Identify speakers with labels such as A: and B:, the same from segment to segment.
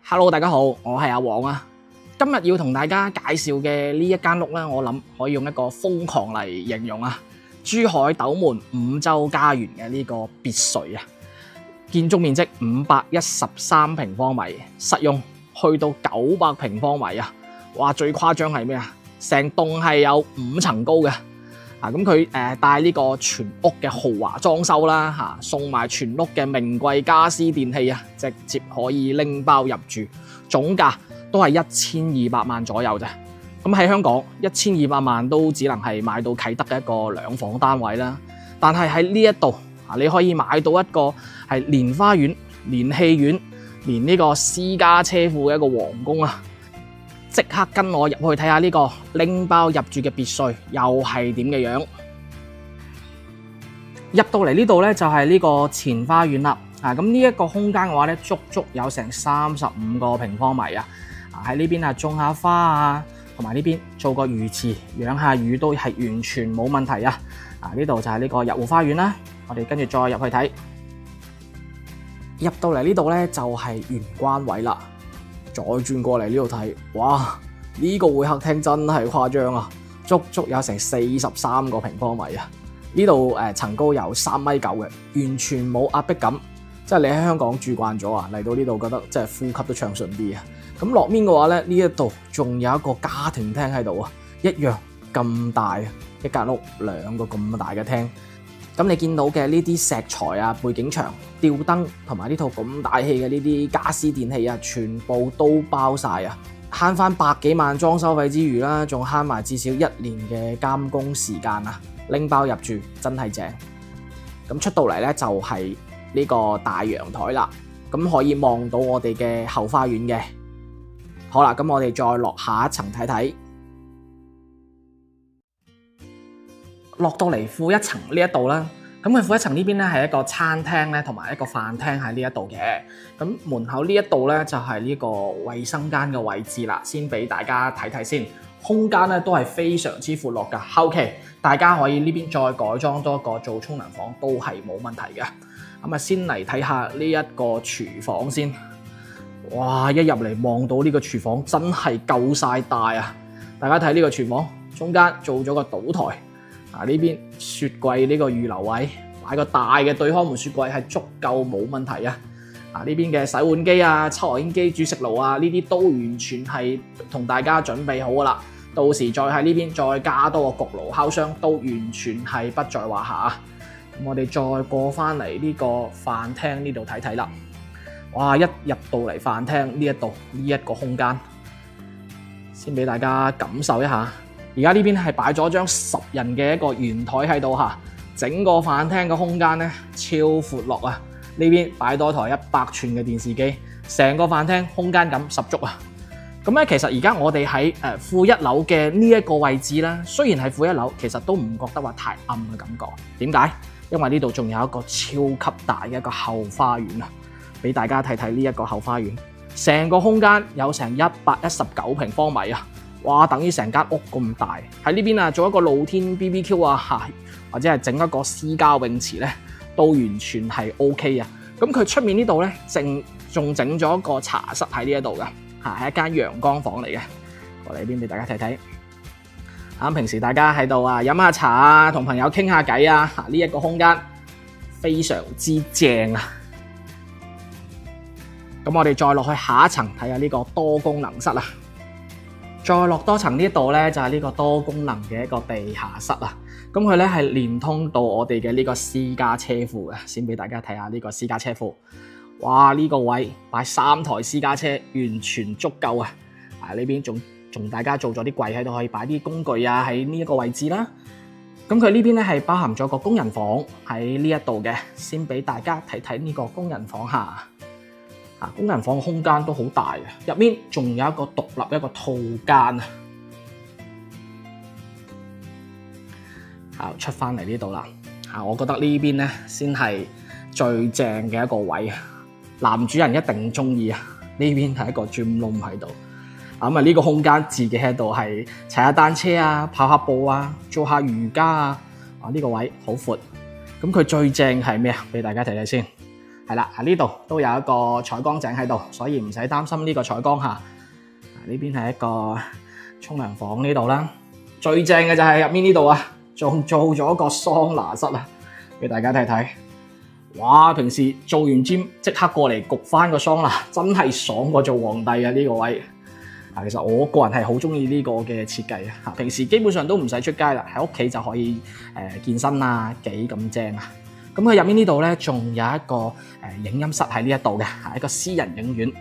A: Hello， 大家好，我係阿黃啊。今日要同大家介紹嘅呢一間屋咧，我諗可以用一個瘋狂嚟形容啊。珠海斗門五洲家園嘅呢個別墅啊，建築面積513平方米，實用去到900平方米啊！哇，最誇張係咩啊？成棟係有5層高嘅啊！咁佢帶呢個全屋嘅豪華裝修啦嚇，送埋全屋嘅名貴家私電器啊，直接可以拎包入住，總價都係1200萬左右啫。咁喺香港1200萬都只能係買到啟德嘅一個2房單位啦。但係喺呢一度啊，你可以買到一個係連花園、連戲院、連呢個私家車庫嘅一個皇宮啊！即刻跟我入去睇下呢個拎包入住嘅別墅又係點嘅樣。入到嚟呢度咧就係呢個前花園啦。咁呢一個空間嘅話咧，足足有成35個平方米啊！喺呢邊種下花啊，同埋呢邊做個魚池養下魚都係完全冇問題啊！呢度就係呢個入戶花園啦。我哋跟住再入去睇。入到嚟呢度咧就係玄關位啦。再轉過嚟呢度睇，哇！呢個會客廳真係誇張啊，足足有成43個平方米啊！呢度層高有3.9米嘅，完全冇壓迫感。即係你喺香港住慣咗啊，嚟到呢度覺得即係呼吸都暢順啲啊！咁落面嘅話咧，呢一度仲有一個家庭廳喺度啊，一樣咁大，一間屋2個咁大嘅廳。咁你見到嘅呢啲石材啊、背景牆、吊燈同埋呢套咁大氣嘅呢啲家私電器啊，全部都包晒啊！慳翻100幾萬裝修費之餘啦，仲慳埋至少1年嘅監工時間啊！拎包入住真係正。咁出到嚟咧就係呢個大陽台啦，咁可以望到我哋嘅後花園嘅。好啦，咁我哋再落下一層睇睇。落到嚟負一層呢一度啦，咁佢負一層呢邊咧係一個餐廳咧，同埋一個飯廳喺呢一度嘅。咁門口呢一度咧就係呢個衛生間嘅位置啦，先俾大家睇睇先。空間咧都係非常之闊落㗎，後期大家可以呢邊再改裝多一個做沖涼房都係冇問題嘅。咁啊，先嚟睇下呢一個廚房先。哇！一入嚟望到呢個廚房真係夠晒大啊！大家睇呢個廚房中間做咗個賭台。呢邊雪櫃呢個預留位，買個大嘅對開門雪櫃係足夠冇問題啊！呢邊嘅洗碗機啊、抽油煙機、煮食爐啊，呢啲都完全係同大家準備好噶啦。到時再喺呢邊再加多個焗爐烤箱，都完全係不在話下啊！咁我哋再過翻嚟呢個飯廳呢度睇睇啦。哇！一入到嚟飯廳呢一度呢一個空間，先俾大家感受一下。而家呢邊係擺咗張10人嘅一個圓台喺度嚇，整個飯廳嘅空間咧超闊落啊！呢邊擺多台100寸嘅電視機，成個飯廳空間感十足啊！咁咧，其實而家我哋喺負1樓嘅呢一個位置啦，雖然係負1樓，其實都唔覺得話太暗嘅感覺。點解？因為呢度仲有一個超級大嘅一個後花園啊！俾大家睇睇呢一個後花園，成個空間有成119平方米啊！哇，等於成間屋咁大。喺呢邊啊，做一個露天 BBQ 啊，或者係整一個私家泳池咧，都完全係 OK 啊。咁佢出面呢度咧，仲整咗一個茶室喺呢一度噶，係一間陽光房嚟嘅。過嚟呢邊俾大家睇睇。平時大家喺度啊，飲下茶啊，同朋友傾下偈啊，呢一個空間非常之正啊。咁我哋再落去下一層睇下呢個多功能室啊。再落多層呢度咧，就係呢個多功能嘅一個地下室啊。咁佢咧係連通到我哋嘅呢個私家車庫嘅。先俾大家睇下呢個私家車庫。哇！呢個位擺3台私家車完全足夠啊！呢邊仲大家做咗啲櫃喺度，可以擺啲工具啊喺呢一個位置啦。咁佢呢邊咧係包含咗個工人房喺呢一度嘅。先俾大家睇睇呢個工人房下。工人房嘅空間都好大嘅，入面仲有一個獨立一個套間啊！出翻嚟呢度啦，我覺得呢邊咧先係最正嘅一個位啊！男主人一定中意啊！呢邊係一個 gym room 喺度，呢個空間自己喺度係踩下單車啊、跑下步啊、做下瑜伽啊！呢個位好闊，咁佢最正係咩啊？俾大家睇睇先。係啦，呢度都有一個採光井喺度，所以唔使擔心呢個採光嚇。呢邊係一個沖涼房呢度啦，最正嘅就係入面呢度啊，仲做咗個桑拿室啊，俾大家睇睇。哇！平時做完 gym 即刻過嚟焗翻個桑拿，真係爽過做皇帝啊！呢個位其實我個人係好中意呢個嘅設計啊！平時基本上都唔使出街啦，喺屋企就可以健身啊，幾咁正啊！咁佢入面呢度咧，仲有一個影音室喺呢一度嘅，係一個私人影院。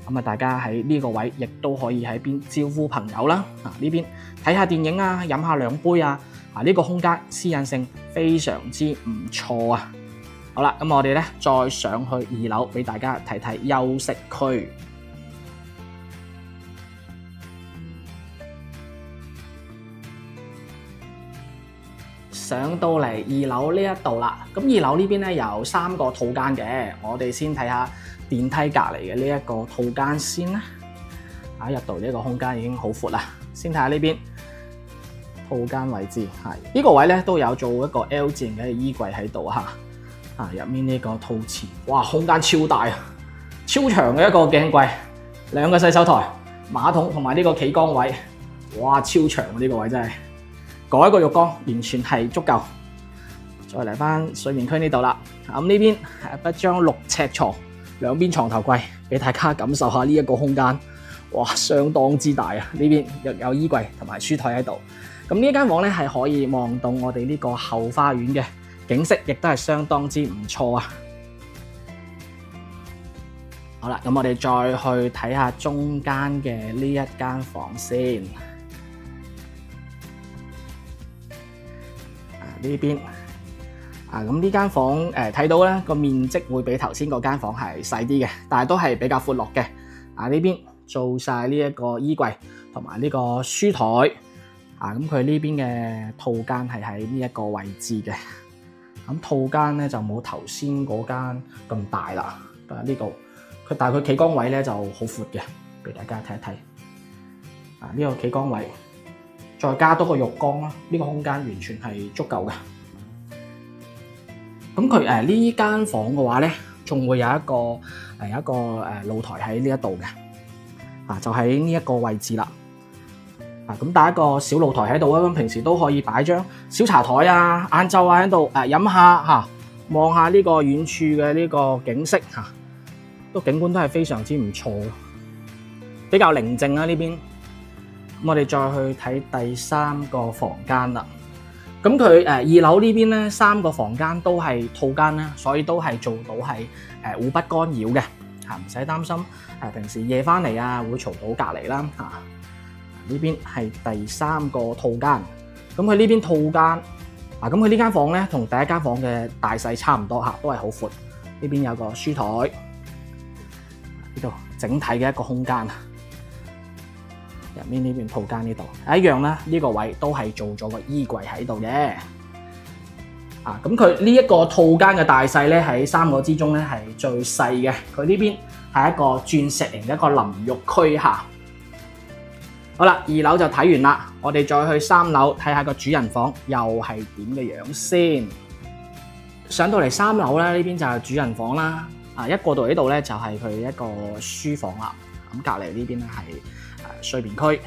A: 咁啊，大家喺呢個位亦都可以喺邊招呼朋友啦。呢邊睇下電影啊，飲下兩杯啊。呢個空間私隱性非常之唔錯啊！好啦，咁我哋咧再上去2樓俾大家睇睇休息區。上到嚟2樓呢一度啦，咁2樓呢邊咧有3個套間嘅，我哋先睇下電梯隔離嘅呢一個套間先啦。入到呢個空間已經好闊啦，先睇下呢邊套間位置，係呢個位咧都有做一個 L 字形嘅衣櫃喺度嚇，入面呢個套廁，哇，空間超大啊，超長嘅一個鏡櫃，2個洗手台、馬桶同埋呢個企缸位，哇，超長啊，呢個位真係。改一個浴缸完全係足夠。再嚟翻睡眠區呢度啦，咁呢邊係一張6尺床，2邊床頭櫃，俾大家感受下呢一個空間，哇，相當之大啊！呢邊又有衣櫃同埋書台喺度。咁呢間房咧係可以望到我哋呢個後花園嘅景色，亦都係相當之唔錯啊！好啦，咁我哋再去睇下中間嘅呢一間房先。呢邊咁呢間房睇到咧個面積會比頭先嗰間房係細啲嘅，但係都係比較闊落嘅。呢邊做晒呢一個衣櫃同埋呢個書台。咁佢呢邊嘅套間係喺呢一個位置嘅。咁套間咧就冇頭先嗰間咁大啦。呢度但係佢企缸位咧就好闊嘅，俾大家睇一睇。呢個企缸位。再加多個浴缸啦，呢個空間完全係足夠嘅。咁佢呢間房嘅話咧，仲會有一個露台喺呢一度嘅，就喺呢一個位置啦。咁帶一個小露台喺度啊，咁平時都可以擺張小茶台啊，晏晝喺度飲下望下呢個遠處嘅呢個景色都景觀都係非常之唔錯，比較寧靜啊呢邊。咁我哋再去睇第3個房間啦。咁佢2樓呢邊咧3個房間都係套間啦，所以都係做到係互不干擾嘅，唔使擔心平時夜翻嚟會嘈到隔離啦。呢邊係第3個套間。咁佢呢邊套間咁佢呢間房咧同第一間房嘅大細差唔多都係好闊。呢邊有個書台，呢度整體嘅一個空間。入面呢邊套間呢度一樣啦，呢個位都係做咗個衣櫃喺度嘅。咁佢呢一個套間嘅大細咧喺3個之中咧係最細嘅。佢呢邊係一個鑽石型嘅一個淋浴區下。好啦，2樓就睇完啦，我哋再去3樓睇下個主人房又係點嘅樣先。上到嚟3樓咧，呢邊就係主人房啦。一過到呢度咧就係佢一個書房啦。咁隔離呢邊咧係睡眠區，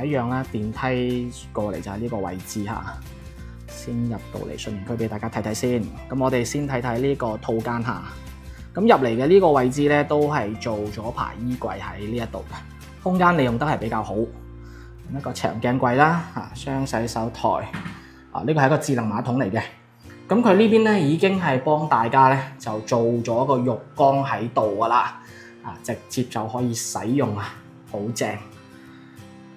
A: 一樣啦。電梯過嚟就係呢個位置嚇。先入到嚟睡眠區俾大家睇睇先。咁我哋先睇睇呢個套間嚇。咁入嚟嘅呢個位置咧，都係做咗排衣櫃喺呢一度嘅，空間利用得係比較好。一個長鏡櫃啦，雙洗手台。呢個係一個智能馬桶嚟嘅。咁佢呢邊咧已經係幫大家咧就做咗個浴缸喺度噶啦，直接就可以使用啊，好正。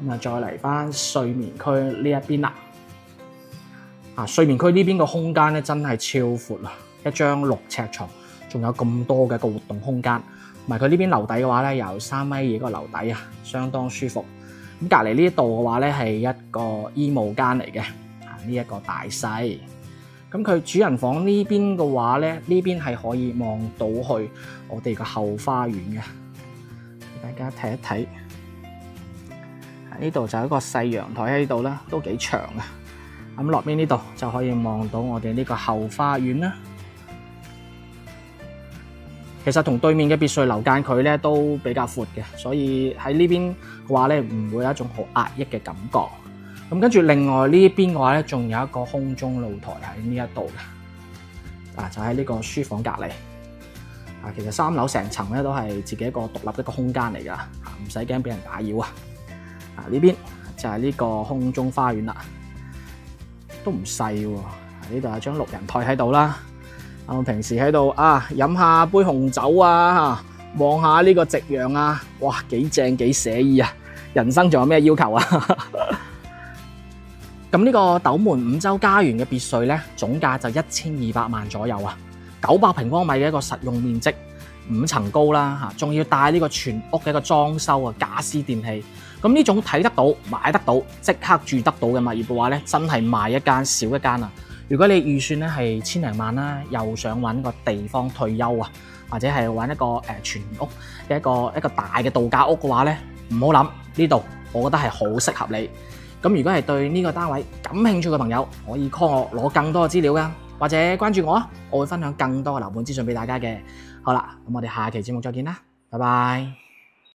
A: 咁再嚟翻睡眠區呢一邊啦。睡眠區呢邊個空間咧真係超闊啊！一張6尺床，仲有咁多嘅個活動空間。同埋佢呢邊樓底嘅話咧，有3米嘅個樓底啊，相當舒服。咁隔離呢度嘅話咧係一個衣帽間嚟嘅，呢一個大細。咁佢主人房呢邊嘅話咧，呢邊係可以望到去我哋個後花園嘅，大家睇一睇。呢度就有一個細陽台喺度啦，都幾長啊。咁落邊呢度就可以望到我哋呢個後花園啦。其實同對面嘅別墅樓間距咧都比較闊嘅，所以喺呢邊嘅話咧唔會有一種好壓抑嘅感覺。咁跟住另外呢邊嘅話咧，仲有一個空中露台喺呢一度嘅，就喺呢個書房隔離。其實3樓成層咧都係自己一個獨立一個空間嚟㗎，唔使驚俾人打擾啊！呢邊就係呢個空中花園啦，都唔細喎。呢度有張6人台喺度啦。我平時喺度飲下杯紅酒啊，望下呢個夕陽啊，哇幾正幾寫意啊！人生仲有咩要求啊？咁呢個斗門五洲家園嘅別墅咧，總價就1200萬左右啊，900平方米嘅一個實用面積，5層高啦，仲要帶呢個全屋嘅一個裝修啊，家私電器。咁呢種睇得到、買得到、即刻住得到嘅物業嘅話咧，真係賣一間少一間啊！如果你預算咧係千零萬啦，又想揾個地方退休啊，或者係揾一個全屋嘅一個大嘅度假屋嘅話咧，唔好諗呢度，我覺得係好適合你。咁如果係對呢個單位感興趣嘅朋友，可以 call 我攞更多嘅資料㗎，或者關注我啊，我會分享更多嘅樓盤資訊俾大家嘅。好啦，咁我哋下期節目再見啦，拜拜。